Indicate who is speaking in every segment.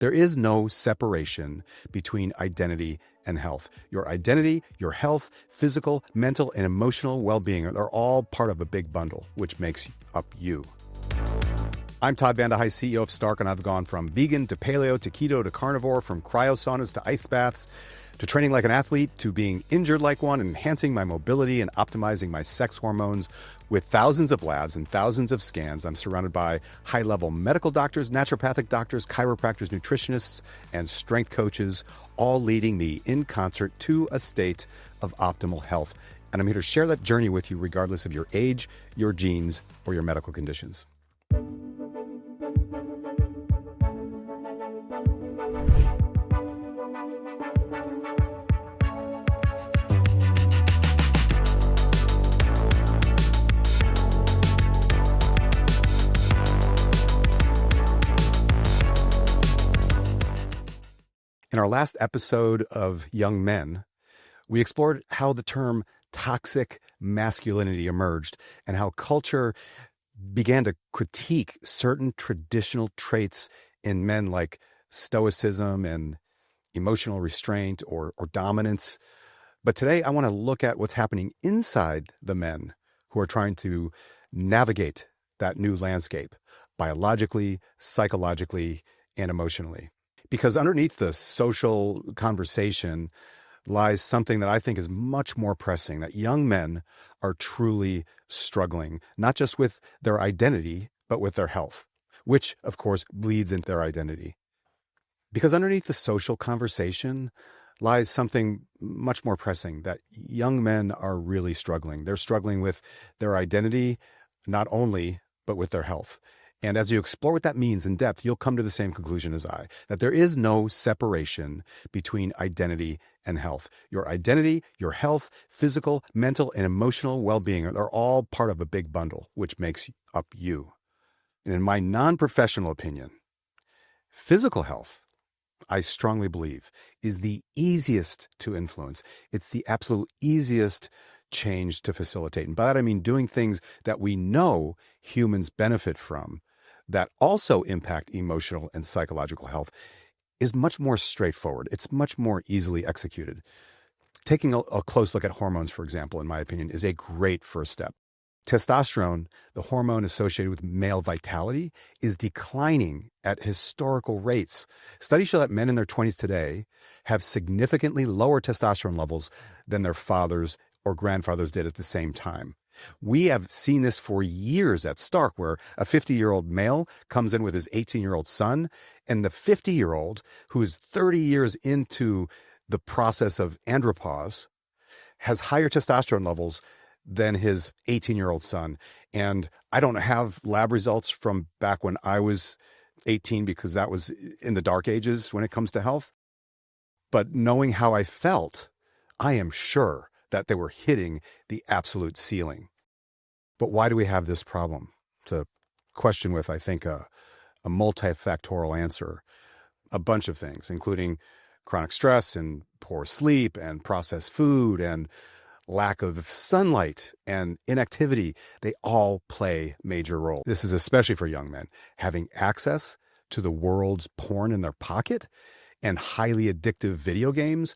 Speaker 1: There is no separation between identity and health. Your identity, your health, physical, mental, and emotional well-being are all part of a big bundle, which makes up you. I'm Todd Vande Hei, CEO of Stark, and I've gone from vegan to paleo to keto to carnivore, from cryosaunas to ice baths, to training like an athlete, to being injured like one, and enhancing my mobility and optimizing my sex hormones. With thousands of labs and thousands of scans, I'm surrounded by high-level medical doctors, naturopathic doctors, chiropractors, nutritionists, and strength coaches, all leading me in concert to a state of optimal health. And I'm here to share that journey with you regardless of your age, your genes, or your medical conditions. In our last episode of Young Men, we explored how the term toxic masculinity emerged and how culture began to critique certain traditional traits in men like stoicism and emotional restraint or dominance. But today I want to look at what's happening inside the men who are trying to navigate that new landscape biologically, psychologically, and emotionally. Because underneath the social conversation lies something that I think is much more pressing, that young men are truly struggling, not just with their identity, but with their health, which, of course, bleeds into their identity. Because underneath the social conversation lies something much more pressing, that young men are really struggling. They're struggling with their identity, not only, but with their health. And as you explore what that means in depth, you'll come to the same conclusion as I, that there is no separation between identity and health. Your identity, your health, physical, mental, and emotional well-being are all part of a big bundle, which makes up you. And in my non-professional opinion, physical health, I strongly believe, is the easiest to influence. It's the absolute easiest change to facilitate. And by that I mean doing things that we know humans benefit from that also impact emotional and psychological health is much more straightforward. It's much more easily executed. Taking a close look at hormones, for example, in my opinion, is a great first step. Testosterone, the hormone associated with male vitality, is declining at historical rates. Studies show that men in their 20s today have significantly lower testosterone levels than their fathers or grandfathers did at the same time. We have seen this for years at Stark, where a 50-year-old male comes in with his 18-year-old son, and the 50-year-old, who is 30 years into the process of andropause, has higher testosterone levels than his 18-year-old son. And I don't have lab results from back when I was 18 because that was in the dark ages when it comes to health. But knowing how I felt, I am sure that they were hitting the absolute ceiling. But why do we have this problem? It's a question with, I think, a multifactorial answer. A bunch of things, including chronic stress and poor sleep and processed food and lack of sunlight and inactivity. They all play major roles. This is especially for young men. Having access to the world's porn in their pocket and highly addictive video games,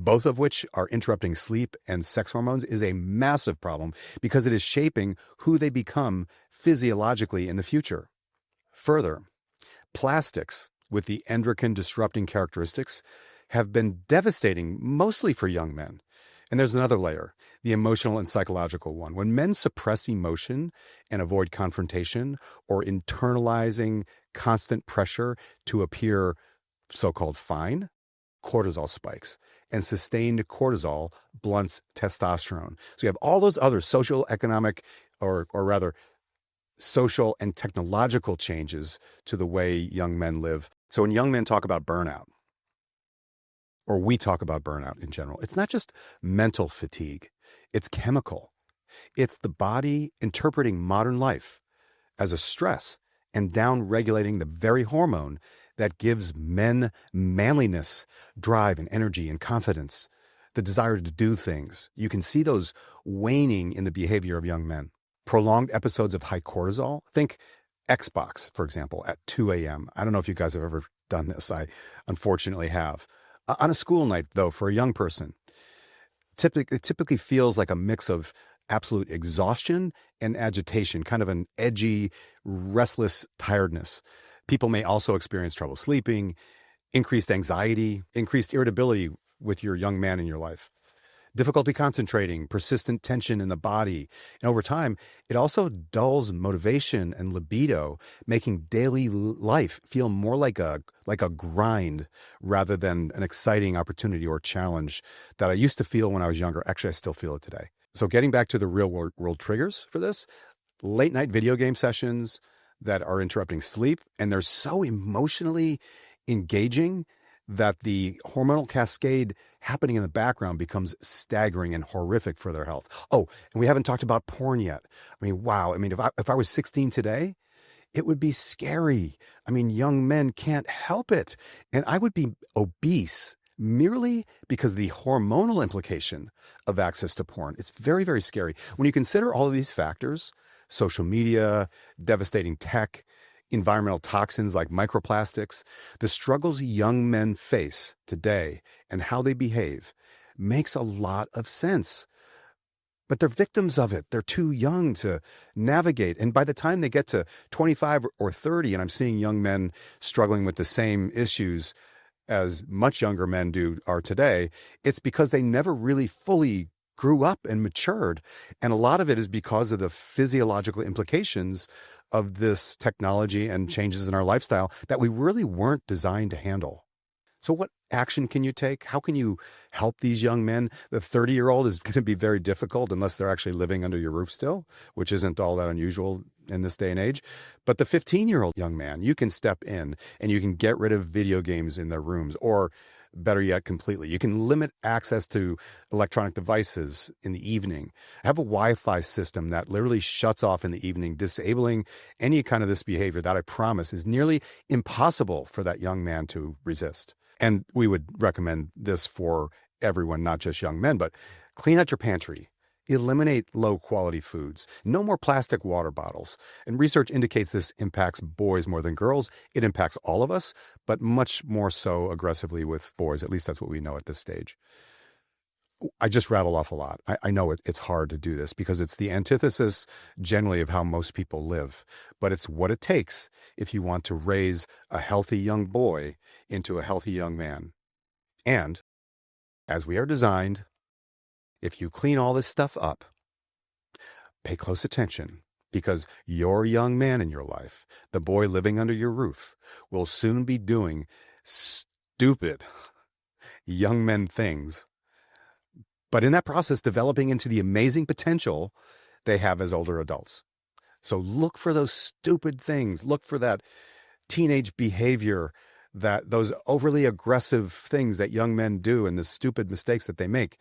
Speaker 1: both of which are interrupting sleep and sex hormones, is a massive problem because it is shaping who they become physiologically in the future. Further, plastics with the endocrine disrupting characteristics have been devastating, mostly for young men. And there's another layer, the emotional and psychological one. When men suppress emotion and avoid confrontation or internalizing constant pressure to appear so-called fine, cortisol spikes, and sustained cortisol blunts testosterone. So you have all those other social, economic, or rather social and technological changes to the way young men live. So when young men talk about burnout, or we talk about burnout in general, it's not just mental fatigue, it's chemical. It's the body interpreting modern life as a stress and down-regulating the very hormone that gives men manliness, drive, and energy and confidence, the desire to do things. You can see those waning in the behavior of young men. Prolonged episodes of high cortisol. Think Xbox, for example, at 2 a.m. I don't know if you guys have ever done this. I unfortunately have. On a school night, though, for a young person, it typically feels like a mix of absolute exhaustion and agitation, kind of an edgy, restless tiredness. People may also experience trouble sleeping, increased anxiety, increased irritability with your young man in your life, difficulty concentrating, persistent tension in the body. And over time, it also dulls motivation and libido, making daily life feel more like a grind rather than an exciting opportunity or challenge that I used to feel when I was younger. Actually, I still feel it today. So getting back to the real world triggers for this, late night video game sessions that are interrupting sleep, and they're so emotionally engaging that the hormonal cascade happening in the background becomes staggering and horrific for their health. Oh, and we haven't talked about porn yet. I mean, wow. I mean, if I was 16 today, it would be scary. I mean, young men can't help it. And I would be obese merely because of the hormonal implication of access to porn. It's very, very scary. When you consider all of these factors, social media, devastating tech, environmental toxins like microplastics, the struggles young men face today and how they behave makes a lot of sense. But they're victims of it. They're too young to navigate. And by the time they get to 25 or 30, and I'm seeing young men struggling with the same issues as much younger men are today, it's because they never really fully grew up and matured. And a lot of it is because of the physiological implications of this technology and changes in our lifestyle that we really weren't designed to handle. So what action can you take? How can you help these young men? The 30-year-old is going to be very difficult unless they're actually living under your roof still, which isn't all that unusual in this day and age. But the 15-year-old young man, you can step in and you can get rid of video games in their rooms, or better yet, completely. You can limit access to electronic devices in the evening. Have a Wi-Fi system that literally shuts off in the evening, disabling any kind of this behavior that I promise is nearly impossible for that young man to resist. And we would recommend this for everyone, not just young men, but clean out your pantry. Eliminate low-quality foods. No more plastic water bottles. And research indicates this impacts boys more than girls. It impacts all of us, but much more so aggressively with boys. At least that's what we know at this stage. I just rattle off a lot. I know it's hard to do this because it's the antithesis generally of how most people live. But it's what it takes if you want to raise a healthy young boy into a healthy young man. And as we are designed, if you clean all this stuff up, pay close attention, because your young man in your life, the boy living under your roof, will soon be doing stupid young men things, but in that process developing into the amazing potential they have as older adults. So look for those stupid things. Look for that teenage behavior, that those overly aggressive things that young men do and the stupid mistakes that they make.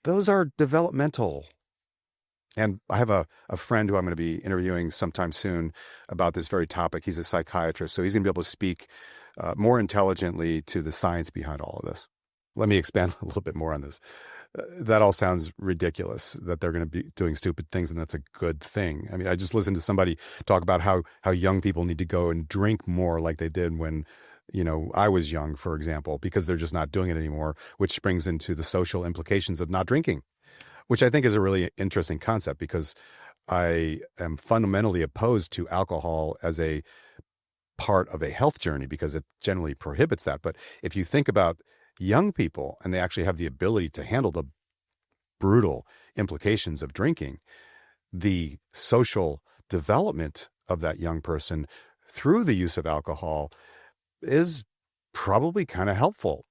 Speaker 1: Those are developmental. And I have a friend who I'm going to be interviewing sometime soon about this very topic. He's a psychiatrist, so he's going to be able to speak more intelligently to the science behind all of this. Let me expand a little bit more on this. That all sounds ridiculous, that they're going to be doing stupid things and that's a good thing. I mean, I just listened to somebody talk about how young people need to go and drink more like they did when I was young, for example, because they're just not doing it anymore, which springs into the social implications of not drinking, which I think is a really interesting concept, because I am fundamentally opposed to alcohol as a part of a health journey because it generally prohibits that. But if you think about young people and they actually have the ability to handle the brutal implications of drinking, the social development of that young person through the use of alcohol is probably kind of helpful.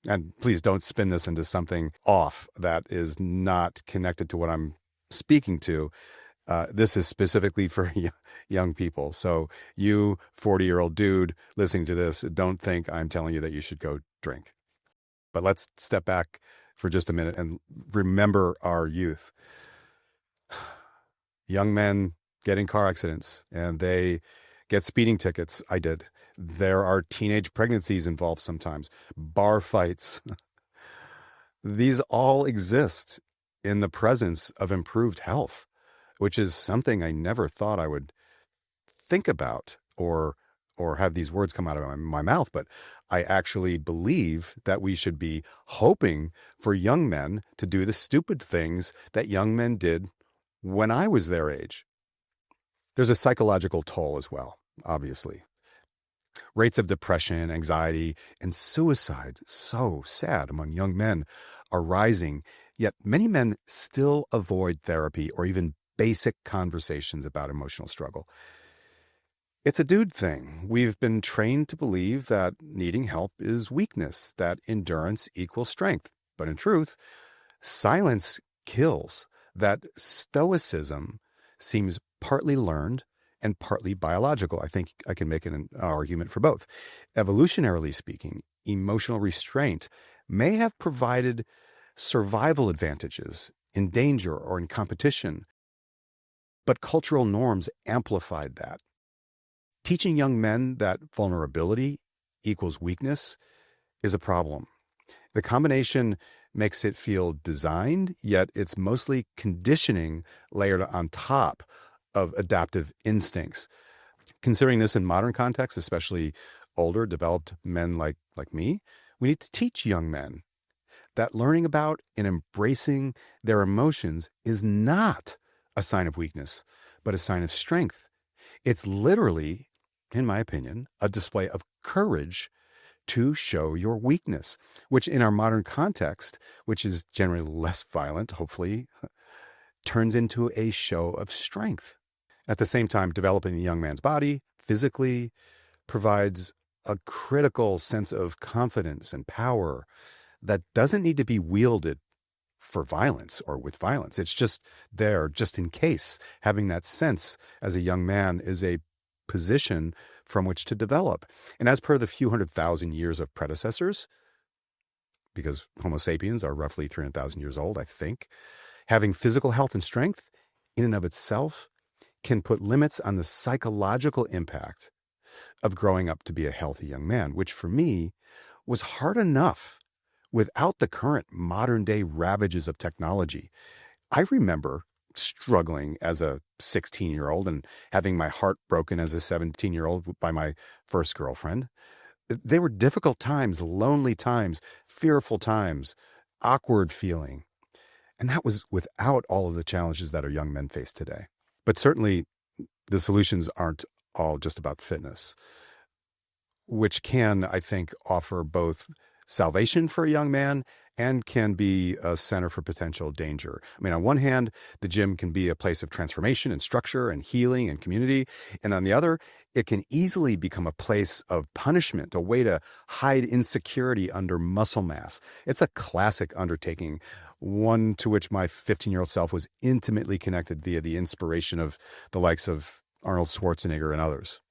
Speaker 1: And please don't spin this into something off that is not connected to what I'm speaking to. This is specifically for young people. So you 40-year-old dude listening to this, don't think I'm telling you that you should go drink. But let's step back for just a minute and remember our youth. Young men get in car accidents and they get speeding tickets. I did. There are teenage pregnancies involved sometimes, bar fights. These all exist in the presence of improved health, which is something I never thought I would think about or or have these words come out of my mouth, but I actually believe that we should be hoping for young men to do the stupid things that young men did when I was their age. There's a psychological toll as well, obviously. Rates of depression, anxiety, and suicide, so sad among young men, are rising, yet many men still avoid therapy or even basic conversations about emotional struggle. It's a dude thing. We've been trained to believe that needing help is weakness, that endurance equals strength. But in truth, silence kills, that stoicism seems partly learned and partly biological. I think I can make an argument for both. Evolutionarily speaking, emotional restraint may have provided survival advantages in danger or in competition, but cultural norms amplified that. Teaching young men that vulnerability equals weakness is a problem. The combination makes it feel designed, yet it's mostly conditioning layered on top of adaptive instincts. Considering this in modern contexts, especially older, developed men like me, we need to teach young men that learning about and embracing their emotions is not a sign of weakness, but a sign of strength. It's literally, in my opinion, a display of courage to show your weakness, which in our modern context, which is generally less violent, hopefully, turns into a show of strength. At the same time, developing the young man's body physically provides a critical sense of confidence and power that doesn't need to be wielded for violence or with violence. It's just there just in case. Having that sense as a young man is a position from which to develop. And as per the few 100,000 years of predecessors, because Homo sapiens are roughly 300,000 years old, I think, having physical health and strength in and of itself can put limits on the psychological impact of growing up to be a healthy young man, which for me was hard enough without the current modern day ravages of technology. I remember struggling as a 16-year-old and having my heart broken as a 17-year-old by my first girlfriend. They were difficult times, lonely times, fearful times, awkward feeling. And that was without all of the challenges that our young men face today. But certainly the solutions aren't all just about fitness, which can, I think, offer both salvation for a young man and can be a center for potential danger. I mean, on one hand, the gym can be a place of transformation and structure and healing and community. And on the other, it can easily become a place of punishment, a way to hide insecurity under muscle mass. It's a classic undertaking, one to which my 15-year-old self was intimately connected via the inspiration of the likes of Arnold Schwarzenegger and others.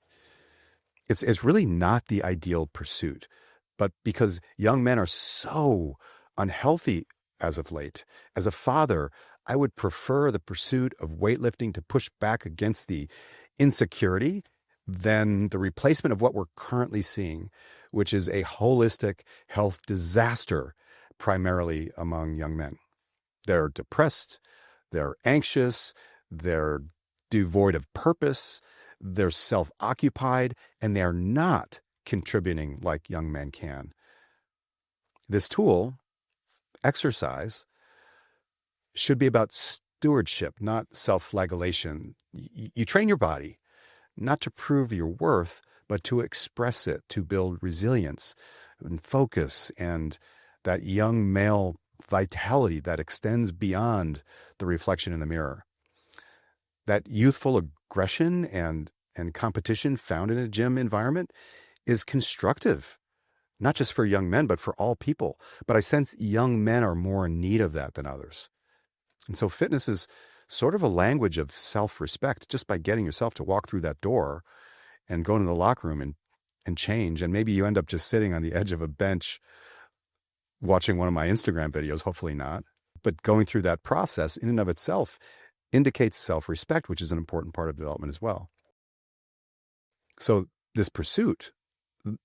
Speaker 1: It's really not the ideal pursuit, but because young men are so unhealthy as of late, as a father, I would prefer the pursuit of weightlifting to push back against the insecurity than the replacement of what we're currently seeing, which is a holistic health disaster, primarily among young men. They're depressed, they're anxious, they're devoid of purpose, they're self-occupied, and they're not contributing like young men can. This tool, exercise, should be about stewardship, not self-flagellation. You train your body not to prove your worth, but to express it, to build resilience and focus and that young male vitality that extends beyond the reflection in the mirror. That youthful aggression and competition found in a gym environment is constructive, not just for young men, but for all people. But I sense young men are more in need of that than others. And so fitness is sort of a language of self-respect, just by getting yourself to walk through that door and go into the locker room and change. And maybe you end up just sitting on the edge of a bench watching one of my Instagram videos, hopefully not. But going through that process in and of itself indicates self-respect, which is an important part of development as well. So this pursuit,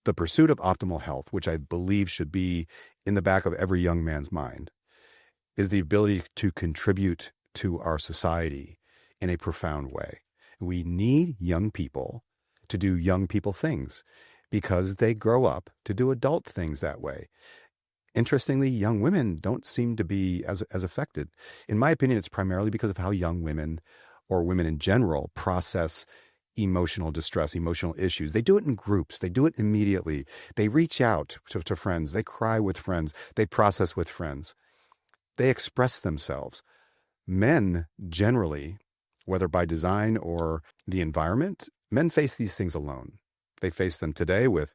Speaker 1: the pursuit of optimal health, which I believe should be in the back of every young man's mind, is the ability to contribute to our society in a profound way. We need young people to do young people things because they grow up to do adult things that way. Interestingly, young women don't seem to be as affected. In my opinion, it's primarily because of how young women, or women in general, process emotional distress, emotional issues. They do it in groups. They do it immediately. They reach out to friends. They cry with friends. They process with friends. They express themselves. Men generally, whether by design or the environment, men face these things alone. They face them today with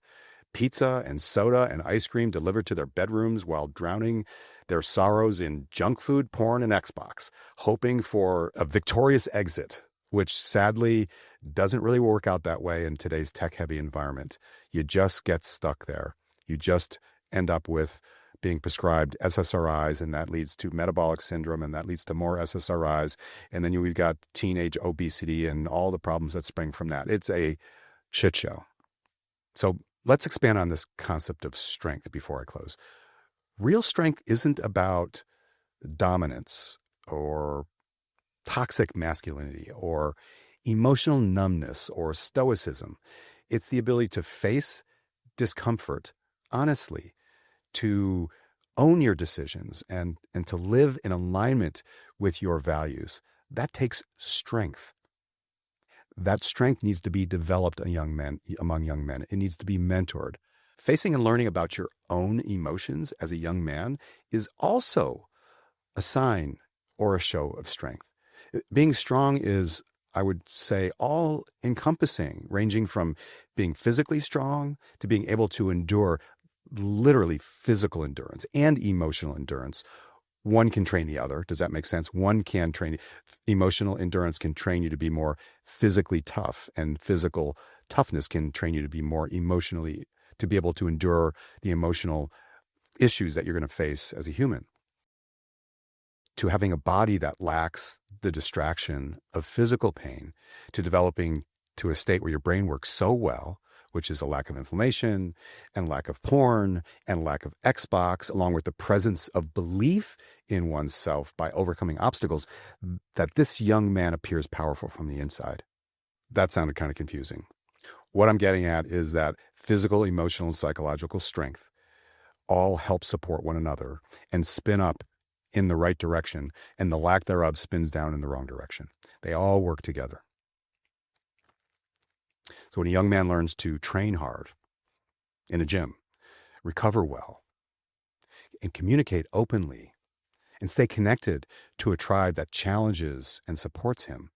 Speaker 1: pizza and soda and ice cream delivered to their bedrooms while drowning their sorrows in junk food, porn, and Xbox, hoping for a victorious exit, which sadly doesn't really work out that way in today's tech-heavy environment. You just get stuck there. You just end up with being prescribed SSRIs, and that leads to metabolic syndrome, and that leads to more SSRIs. And then we've got teenage obesity and all the problems that spring from that. It's a shit show. So let's expand on this concept of strength before I close. Real strength isn't about dominance or toxic masculinity or emotional numbness or stoicism. It's the ability to face discomfort honestly, to own your decisions and to live in alignment with your values. That takes strength. That strength needs to be developed among young men. It needs to be mentored. Facing and learning about your own emotions as a young man is also a sign or a show of strength. Being strong is, I would say, all encompassing, ranging from being physically strong to being able to endure literally physical endurance and emotional endurance. One can train the other. Does that make sense? One can train. Emotional endurance can train you to be more physically tough, and physical toughness can train you to be more emotionally, to be able to endure the emotional issues that you're going to face as a human. To having a body that lacks the distraction of physical pain, to developing to a state where your brain works so well, which is a lack of inflammation and lack of porn and lack of Xbox, along with the presence of belief in oneself by overcoming obstacles, that this young man appears powerful from the inside. That sounded kind of confusing. What I'm getting at is that physical, emotional, and psychological strength all help support one another and spin up in the right direction, and the lack thereof spins down in the wrong direction. They all work together. So when a young man learns to train hard in a gym, recover well, and communicate openly, and stay connected to a tribe that challenges and supports him,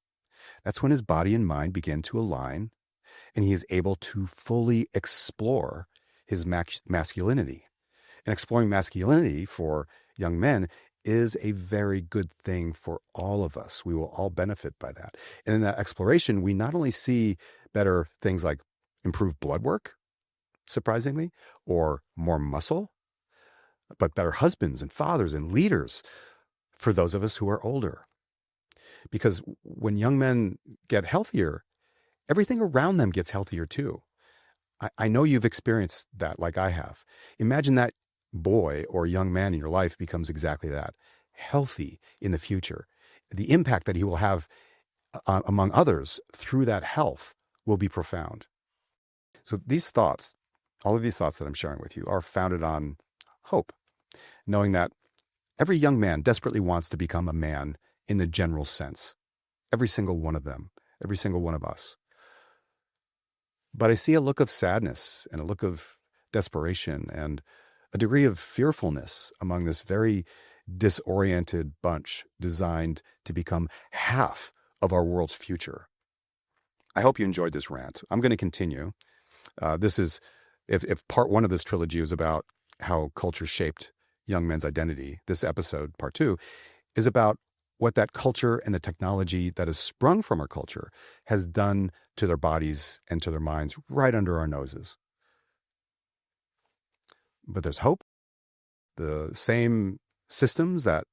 Speaker 1: that's when his body and mind begin to align, and he is able to fully explore his masculinity. And exploring masculinity for young men is a very good thing for all of us. We will all benefit by that. And in that exploration, we not only see better things like improved blood work, surprisingly, or more muscle, but better husbands and fathers and leaders for those of us who are older. Because when young men get healthier, everything around them gets healthier too. I know you've experienced that like I have. Imagine that boy or young man in your life becomes exactly that, healthy in the future. The impact that he will have among others through that health will be profound. So these thoughts, all of these thoughts that I'm sharing with you, are founded on hope, knowing that every young man desperately wants to become a man in the general sense. Every single one of them, every single one of us. But I see a look of sadness and a look of desperation and a degree of fearfulness among this very disoriented bunch designed to become half of our world's future. I hope you enjoyed this rant. I'm going to continue. This is, if part one of this trilogy was about how culture shaped young men's identity, this episode, part two, is about what that culture and the technology that has sprung from our culture has done to their bodies and to their minds right under our noses. But there's hope. The same systems that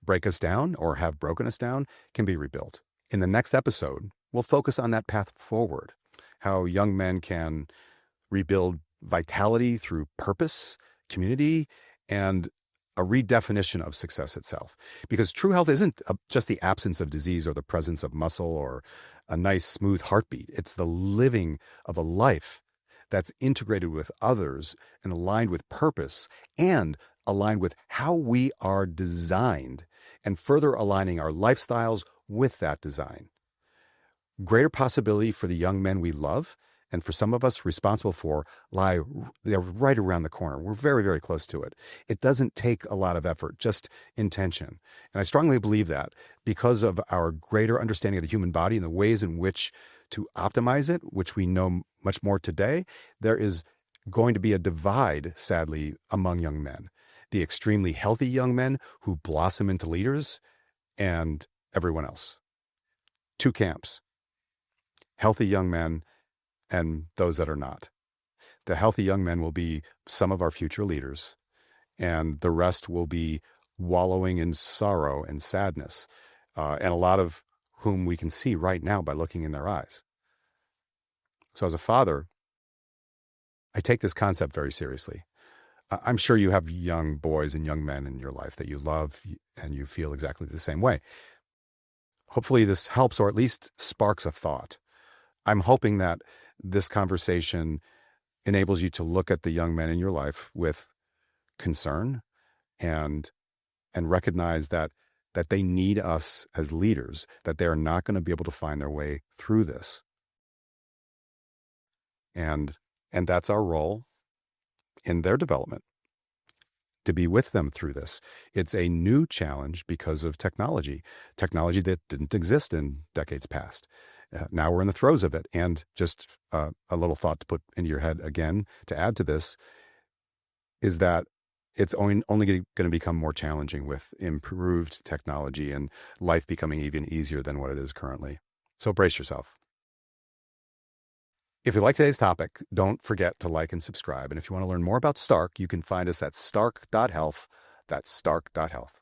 Speaker 1: break us down or have broken us down can be rebuilt. In the next episode, we'll focus on that path forward, how young men can rebuild vitality through purpose, community, and a redefinition of success itself. Because true health isn't just the absence of disease or the presence of muscle or a nice, smooth heartbeat. It's the living of a life that's integrated with others and aligned with purpose and aligned with how we are designed, and further aligning our lifestyles with that design. Greater possibility for the young men we love and for some of us responsible for they're right around the corner. We're very, very close to it. It doesn't take a lot of effort, just intention. And I strongly believe that because of our greater understanding of the human body and the ways in which to optimize it, which we know much more today, there is going to be a divide, sadly, among young men. The extremely healthy young men who blossom into leaders and everyone else. Two camps. Healthy young men and those that are not. The healthy young men will be some of our future leaders, and the rest will be wallowing in sorrow and sadness, and a lot of whom we can see right now by looking in their eyes. So as a father, I take this concept very seriously. I'm sure you have young boys and young men in your life that you love and you feel exactly the same way. Hopefully this helps, or at least sparks a thought. I'm hoping that this conversation enables you to look at the young men in your life with concern and recognize that they need us as leaders, that they are not going to be able to find their way through this. And that's our role in their development, to be with them through this. It's a new challenge because of technology that didn't exist in decades past. Now we're in the throes of it. And just a little thought to put into your head again, to add to this, is that it's only going to become more challenging with improved technology and life becoming even easier than what it is currently. So brace yourself. If you like today's topic, don't forget to like and subscribe. And if you want to learn more about Stark, you can find us at stark.health. That's stark.health.